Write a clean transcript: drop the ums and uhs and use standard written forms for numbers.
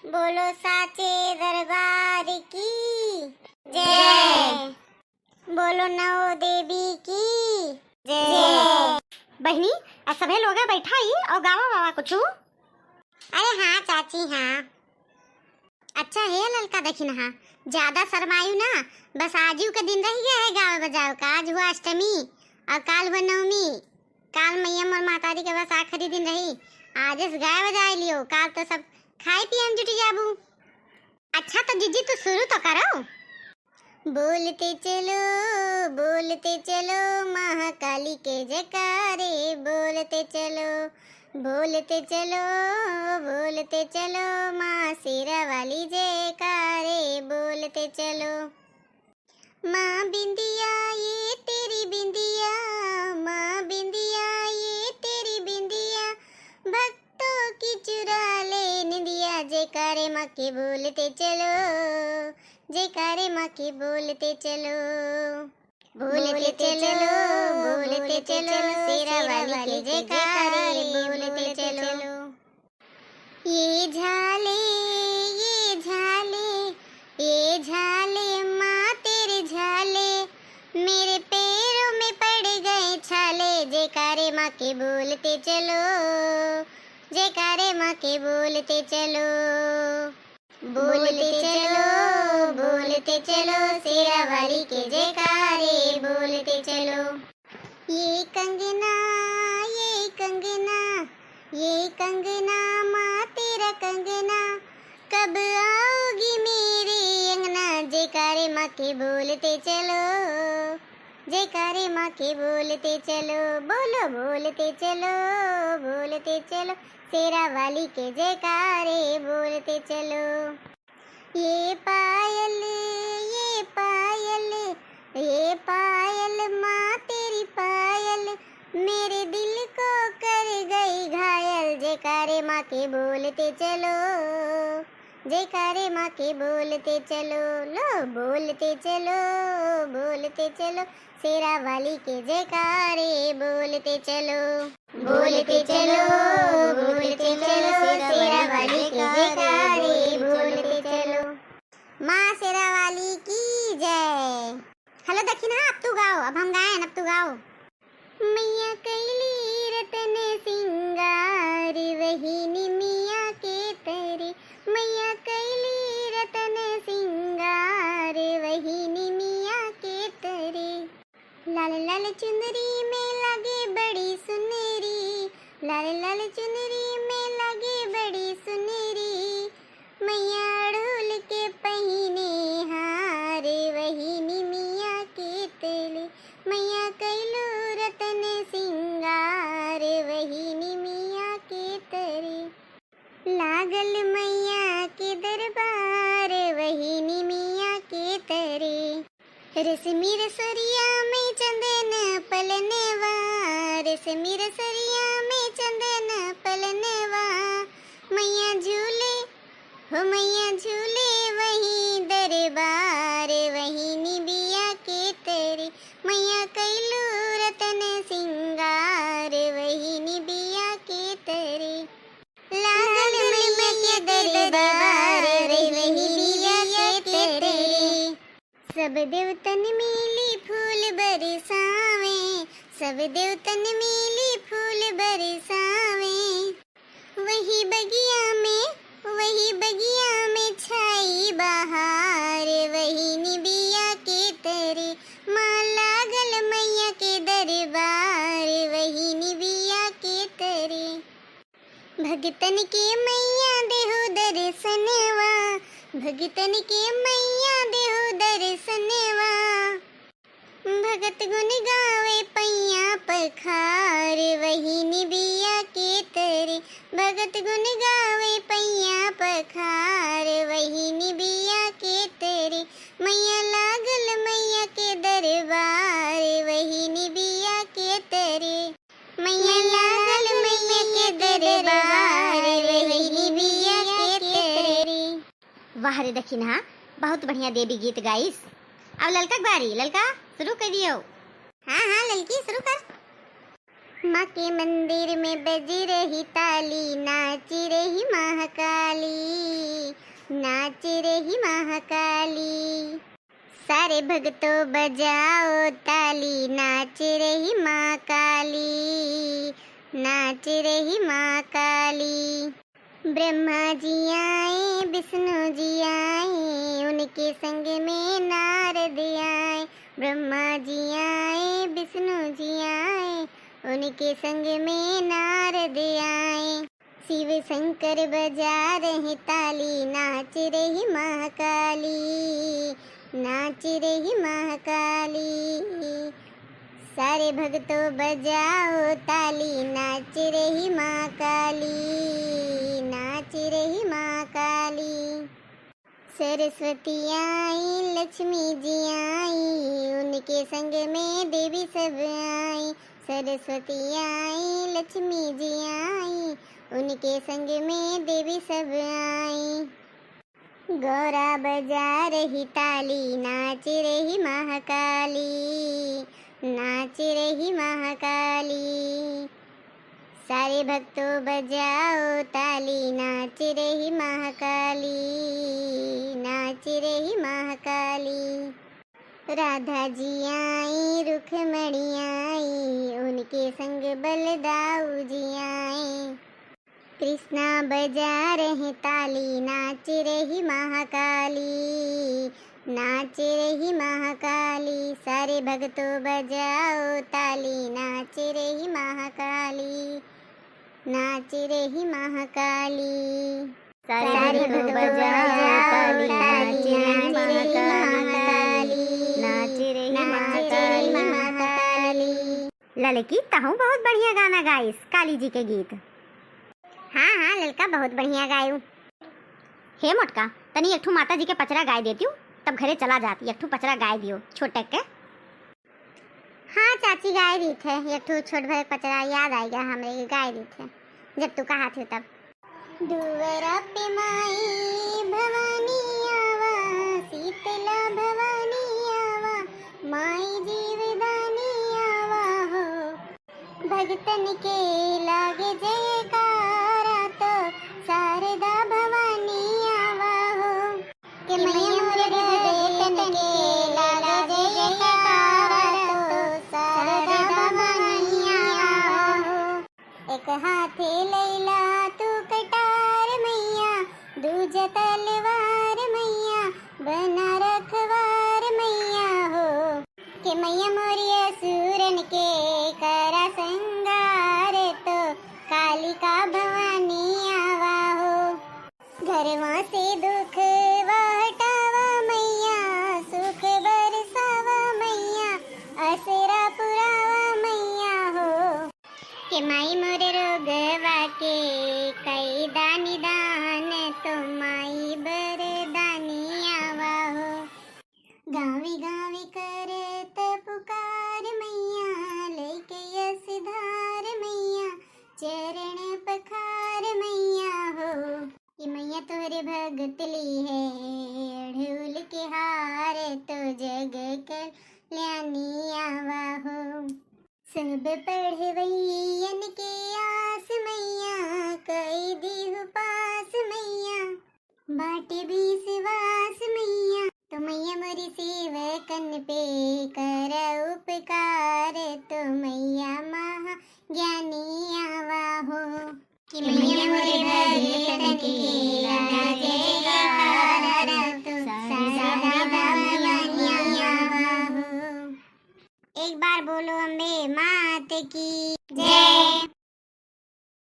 बोलो साचे दरबार की जय। बोलो नौ देवी की जय। बहनी सभी लोग बैठा ही और गावा बाबा कुछ। अरे हाँ चाची हाँ। अच्छा है ललका देखी ना ज्यादा शर्मायु ना, बस आजू का दिन रह गया है गाँव बजाओ का। आज हुआ अष्टमी और काल हुआ नवमी। काल मैया और मातारी के बस आखिरी दिन रही। आज इस गाय बजा लियो, काल तो सब खाए पिए हम जुटी जाबू। अच्छा तो जीजी तू शुरू तो करो। बोलते चलो महाकाली के जयकारे, बोलते चलो माँ शेरा वाली जयकारे, बोलते चलो। माँ बिंदिया ये तेरी बिंदिया, माँ बिंदिया ये तेरी बिंदिया, भक्तों की चुरा ले निंदिया। जयकारे माँ के बोलते चलो, जयकारे माँ के बोलते चलो। बोलते चलो शेरा वाली के जयकारे, बोलते चलो। ये झाले माँ तेरे झाले, मेरे पैरों में पड़ गए छाले। जयकारे माँ के बोलते चलो, जयकारे माँ के बोलते चलो। बोलते चलो शेरा वाली के जयकारे, बोलते चलो। ये कंगना माँ तेरा कंगना, कब आओगी मेरे अंगना। जयकारे माँ के बोलते चलो, जयकारे माँ के बोलते चलो। बोलते चलो शेरा वाली के जयकारे, बोलते चलो। ये पायल माँ तेरी पायल, मेरे दिल को कर गई घायल। जयकारे माँ के बोलते चलो, जयकारे माँ के बोलते चलो। बोलते चलो शेरा वाली के जयकारे, बोलते चलो। बोलते चलो शेरा वाली के जयकारे, बोलते चलो। माँ शेरा वाली की जय। हेलो दक्षिणा अब तू गाओ, अब हम गाएं अब तू गाओ। मैया कैली रतन सिंगार, वही निमिया के तरे। मैया कैली रतन सिंगार, वही निमिया के तरे। लाल लाल चुनरी में लगे बड़ी सुनरी, लाल चुनरी में लगे बड़ी सुनरी। मैया अड़हुल के पहिने हार, वही निमिया के तले। मैया कैलो रतन सिंगार, वही निमिया के तरे। लागल मैया के दरबार, वही निमिया के तरे। रेशमी रसरिया में चंदन पलनवा, रेशमी रसरिया में चंदन पलनवा। मैया झूले वही दरबार, वही निबिया के तरे। मैया कैलो रतन सिंगार, वही निबिया के तरे। लागल मैया के दरबार, वही निबिया के तरे। सब देवतन मिली फूल बरसावे, सब देवतन मिली फूल बरसावे। वही बगिया में छाई बहार, वही निबिया के तरे। माँ लागल मैया के दरबार, वही निबिया के तरे। भगतन के मैया देहो दर्शनवा, भगतन के मैया देहो दर्शनवा। भगत गुण गावे पैया पखार, वही निबिया के तरे। भगत गुण गावे पैया पखार, वही निबिया के तरे। मैया लागल मैया के दरबार, वही निबिया के तरे। मैया लागल मैया के दरबार, वही निबिया के तरे। वाह रे दक्षिणा बहुत बढ़िया देवी गीत गाइस। अब ललका बारी, ललका शुरू कर दियो। हाँ ललकी शुरू कर। माँ के मंदिर में बज रही ताली, नाची रही महाकाली। नाच रही महाकाली। सारे भक्तों बजाओ ताली, नाच रही माँ काली, नाच रही माँ काली। ब्रह्मा जी आए, विष्णु जी आए, उनके संग में नारद आए। ब्रह्मा जी आए, विष्णु जी आए, उनके संग में नारद आए। शिव शंकर बजा रहे ताली, नाच रही महाकाली, नाच रही महाकाली। सारे भक्तों बजाओ ताली, नाच रही महाकाली, नाच रही महाकाली। सरस्वती आई, लक्ष्मी जी आई, उनके संग में देवी सब आई। सरस्वती आई, लक्ष्मी जी आई, उनके संग में देवी सब आई। गौरा बजा रही ताली, नाच रही महाकाली, नाच रही महाकाली। सारे भक्तों बजाओ ताली, नाच रही महाकाली, नाच रही महाकाली। राधा जी आई, रुक्मणी आई, उनके संग बलदाऊ जी आए। कृष्णा बजा रहे ताली, नाच रही महाकाली, नाच रही महाकाली। सारे भक्तों बजाओ ताली, नाच रही महाकाली, नाच रही महाकाली। सारे भक्तों बजाओ ताली, नाच रही महाकाली, नाच रही महाकाली। ललकी तहु बहुत बढ़िया गाना गाइस काली जी के गीत। हाँ हाँ ललका बहुत बढ़िया गायू। हे मोटका तनी एक ठू माता जी के पचरा गाय देती हूँ, तब घरे चला जाती। एक ठू पचरा गाय दियो छोटे के। हाँ चाची गाय दी थे, एक ठू छोट भर पचरा याद आ गया हमरे गाय दी थे जब तू कहा थे तब। दुवरा पे माई भवानी आवा, शीतला भवानी आवा, माई जीवदानी आवा हो। भगतन के लागे जयकारा तो शारदा भवानी आवा हो। के मैया मोरे भगतन के लागे जयकारा तो शारदा भवानी आवा हो। एक हाथे लैला तू कटार मैया, दूजा तलवार मैया, बना रखवार मैया हो। के मैया मोरी असुरन के करा संगार तो कालिका भवानी आवा हो। घरवा से दुख हटावा मैया, सुख बरसावा मैया, असरा पुरावा मैया हो। के माई मोरे रोगवा के कई दानी दान तो माई बरदानी आवा हो। गावे गावे करत पुकार मैया, लेके यशधार मैया, चरण पखार मैया हो। कि मैया तोरे भगत ली है अढ़उल के हार तो जग कल्याणी आवा हो। सब पढ़वैयन के आस मैया, कई दीहु पास मैया, बाटे विश्वास मैया। तो मैया मोरी सेवकन पे कर उपकार तो मैया महा ज्ञानी आवा हो। कि मैया मोरे भगतन के लागे जयकारा तो शारदा भवानी आवा हो। एक बार बोलो अम्बे मात की जय।